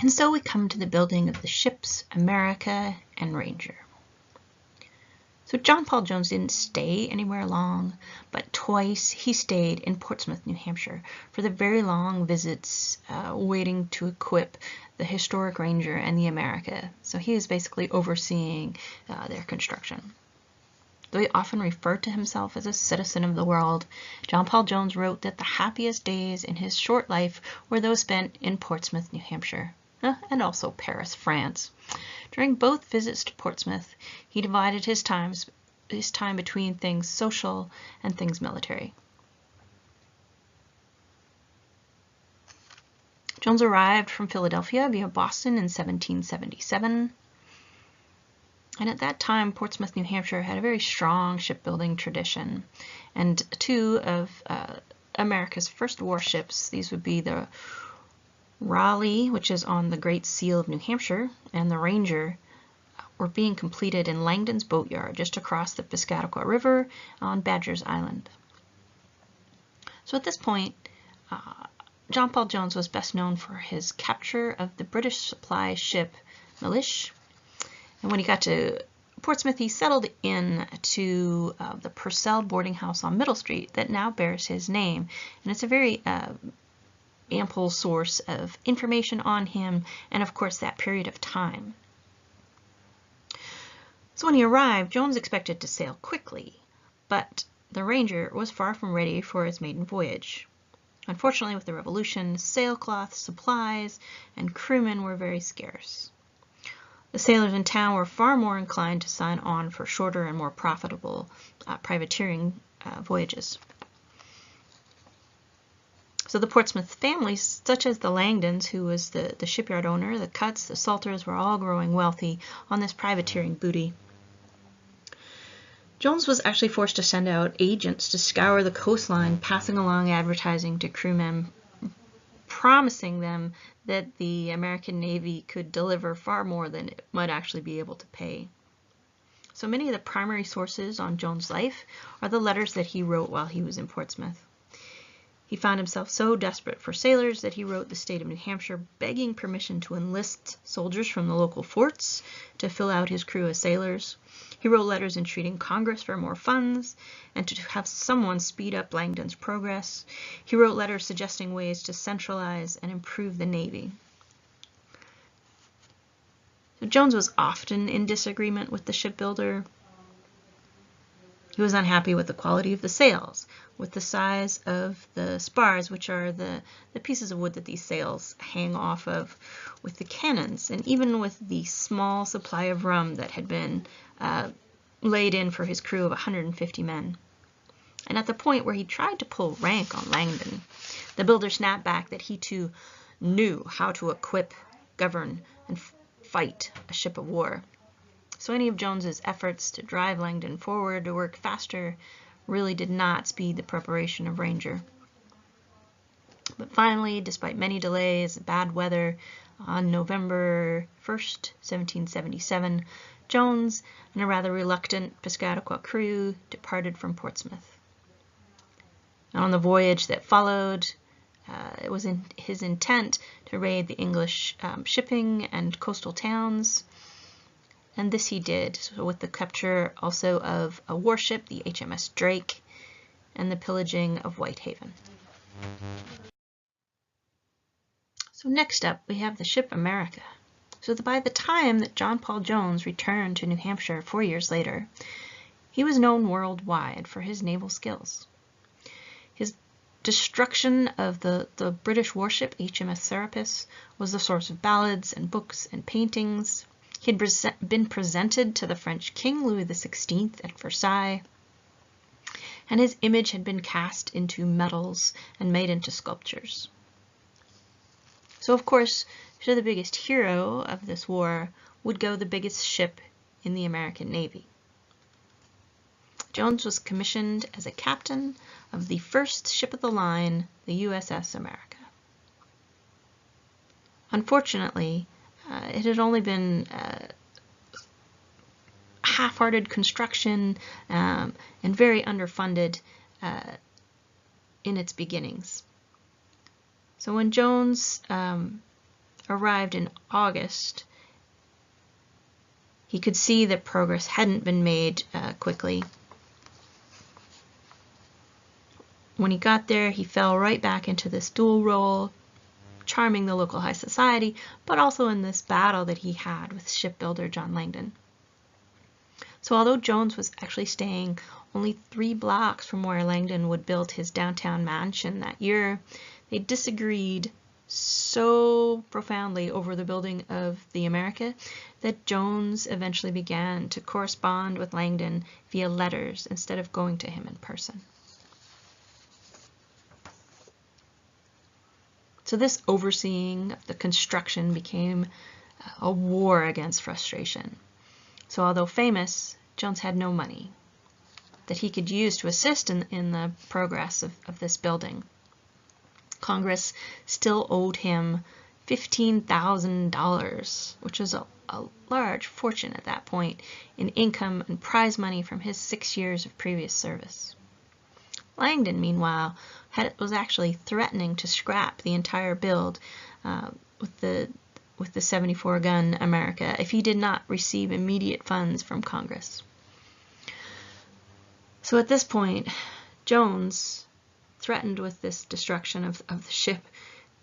And so we come to the building of the ships America and Ranger. So John Paul Jones didn't stay anywhere long, but twice he stayed in Portsmouth, New Hampshire for the very long visits waiting to equip the historic Ranger and the America. So he was basically overseeing their construction. Though he often referred to himself as a citizen of the world, John Paul Jones wrote that the happiest days in his short life were those spent in Portsmouth, New Hampshire, and also Paris, France. During both visits to Portsmouth, he divided his time between things social and things military. Jones arrived from Philadelphia via Boston in 1777. And at that time, Portsmouth, New Hampshire had a very strong shipbuilding tradition. And two of America's first warships, these would be the Raleigh, which is on the Great Seal of New Hampshire, and the Ranger, were being completed in Langdon's boatyard just across the Piscataqua River on Badger's Island. So at this point, John Paul Jones was best known for his capture of the British supply ship Mellish. And when he got to Portsmouth, he settled in to the Purcell boarding house on Middle Street that now bears his name. And it's a very ample source of information on him and, of course, that period of time. So when he arrived, Jones expected to sail quickly, but the Ranger was far from ready for its maiden voyage. Unfortunately, with the Revolution, sailcloth, supplies, and crewmen were very scarce. The sailors in town were far more inclined to sign on for shorter and more profitable privateering voyages. So the Portsmouth families, such as the Langdons, who was the shipyard owner, the Cutts, the Salters, were all growing wealthy on this privateering booty. Jones was actually forced to send out agents to scour the coastline, passing along advertising to crewmen, promising them that the American Navy could deliver far more than it might actually be able to pay. So many of the primary sources on Jones' life are the letters that he wrote while he was in Portsmouth. He found himself so desperate for sailors that he wrote the state of New Hampshire begging permission to enlist soldiers from the local forts to fill out his crew as sailors. He wrote letters entreating Congress for more funds and to have someone speed up Langdon's progress. He wrote letters suggesting ways to centralize and improve the Navy. So Jones was often in disagreement with the shipbuilder. He was unhappy with the quality of the sails, with the size of the spars, which are the pieces of wood that these sails hang off of, with the cannons, and even with the small supply of rum that had been laid in for his crew of 150 men. And at the point where he tried to pull rank on Langdon, the builder snapped back that he too knew how to equip, govern, and fight a ship of war. So any of Jones's efforts to drive Langdon forward to work faster really did not speed the preparation of Ranger. But finally, despite many delays and bad weather, on November 1st, 1777, Jones and a rather reluctant Piscataqua crew departed from Portsmouth. And on the voyage that followed, it was in his intent to raid the English shipping and coastal towns. And this he did, so with the capture also of a warship, the HMS Drake, and the pillaging of Whitehaven. So next up, we have the ship America. So by the time that John Paul Jones returned to New Hampshire 4 years later, he was known worldwide for his naval skills. His destruction of the British warship HMS Serapis was the source of ballads and books and paintings. He had been presented to the French King Louis XVI at Versailles, and his image had been cast into medals and made into sculptures. So, of course, to the biggest hero of this war would go the biggest ship in the American Navy. Jones was commissioned as a captain of the first ship of the line, the USS America. Unfortunately, it had only been half-hearted construction and very underfunded in its beginnings. So when Jones arrived in August, he could see that progress hadn't been made quickly. When he got there, he fell right back into this dual role, charming the local high society, but also in this battle that he had with shipbuilder John Langdon. So although Jones was actually staying only 3 blocks from where Langdon would build his downtown mansion that year, they disagreed so profoundly over the building of the America that Jones eventually began to correspond with Langdon via letters instead of going to him in person. So this overseeing of the construction became a war against frustration. So although famous, Jones had no money that he could use to assist in the progress of this building. Congress still owed him $15,000, which was a large fortune at that point, in income and prize money from his 6 years of previous service. Langdon, meanwhile, was actually threatening to scrap the entire build with the 74-gun America if he did not receive immediate funds from Congress. So at this point, Jones, threatened with this destruction of the ship,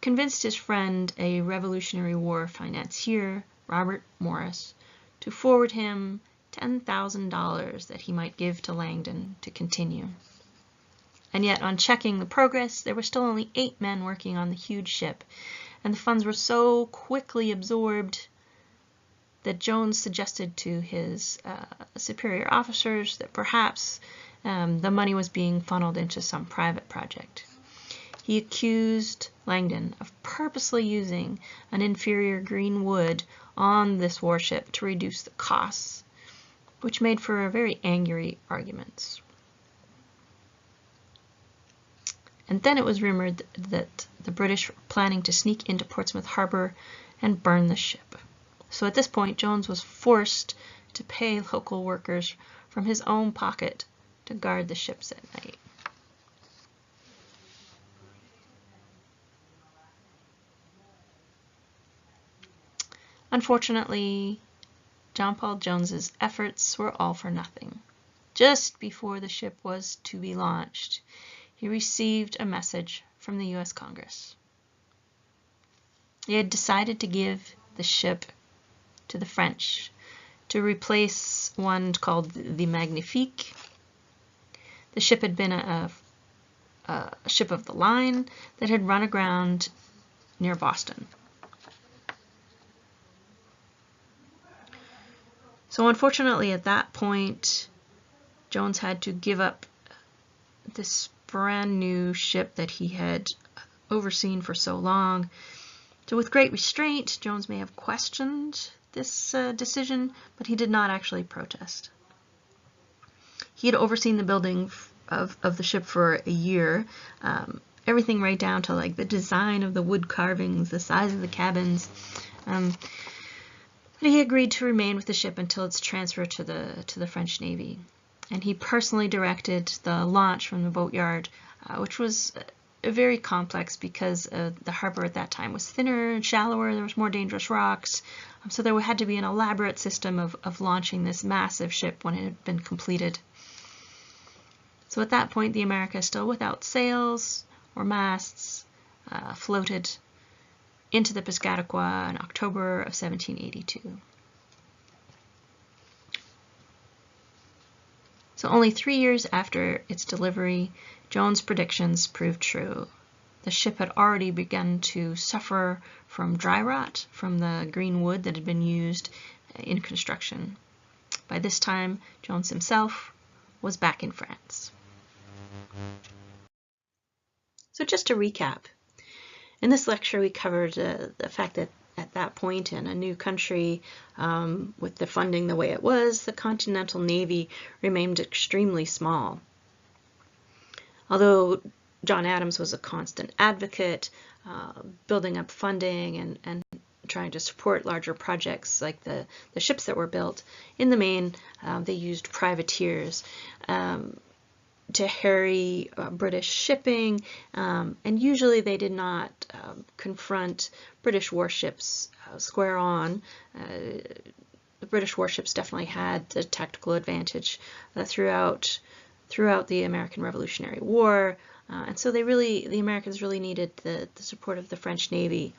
convinced his friend, a Revolutionary War financier, Robert Morris, to forward him $10,000 that he might give to Langdon to continue. And yet, on checking the progress, there were still only 8 men working on the huge ship, and the funds were so quickly absorbed that Jones suggested to his superior officers that perhaps the money was being funneled into some private project. He accused Langdon of purposely using an inferior green wood on this warship to reduce the costs, which made for very angry arguments. And then it was rumored that the British were planning to sneak into Portsmouth Harbor and burn the ship. So at this point, Jones was forced to pay local workers from his own pocket to guard the ships at night. Unfortunately, John Paul Jones's efforts were all for nothing. Just before the ship was to be launched, he received a message from the U.S. Congress. They had decided to give the ship to the French to replace one called the Magnifique. The ship had been a ship of the line that had run aground near Boston. So unfortunately, at that point, Jones had to give up this brand new ship that he had overseen for so long. So with great restraint, Jones may have questioned this decision, but he did not actually protest. He had overseen the building of the ship for a year, everything right down to like the design of the wood carvings, the size of the cabins. But he agreed to remain with the ship until its transfer to the French Navy. And he personally directed the launch from the boatyard, which was very complex because the harbor at that time was thinner and shallower. There was more dangerous rocks. So there had to be an elaborate system of launching this massive ship when it had been completed. So at that point, the America, still without sails or masts, floated into the Piscataqua in October of 1782. So only 3 years after its delivery, Jones' predictions proved true. The ship had already begun to suffer from dry rot from the green wood that had been used in construction. By this time, Jones himself was back in France. So just to recap, in this lecture we covered the fact that at that point in a new country, with the funding the way it was, the Continental Navy remained extremely small. Although John Adams was a constant advocate, building up funding and trying to support larger projects like the ships that were built, in the main they used privateers. to harry British shipping, and usually they did not confront British warships square on. The British warships definitely had the tactical advantage throughout the American Revolutionary War, and so the Americans really needed the support of the French Navy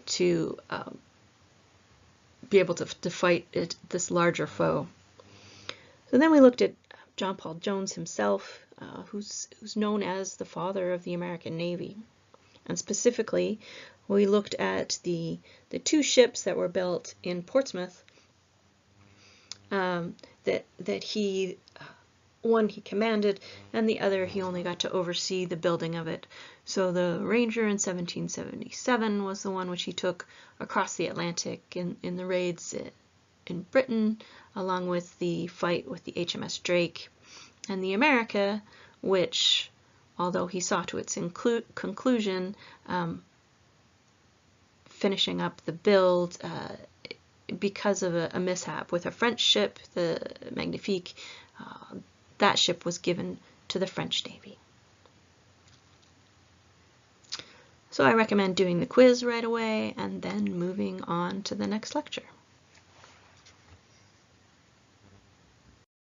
to be able to fight this larger foe. So then we looked at John Paul Jones himself, who's known as the father of the American Navy. And specifically, we looked at the two ships that were built in Portsmouth that he one he commanded, and the other he only got to oversee the building of it. So the Ranger in 1777 was the one which he took across the Atlantic in the raids in Britain, along with the fight with the HMS Drake, and the America, which, although he saw to its conclusion, finishing up the build because of a mishap with a French ship, the Magnifique. That ship was given to the French Navy. So I recommend doing the quiz right away and then moving on to the next lecture.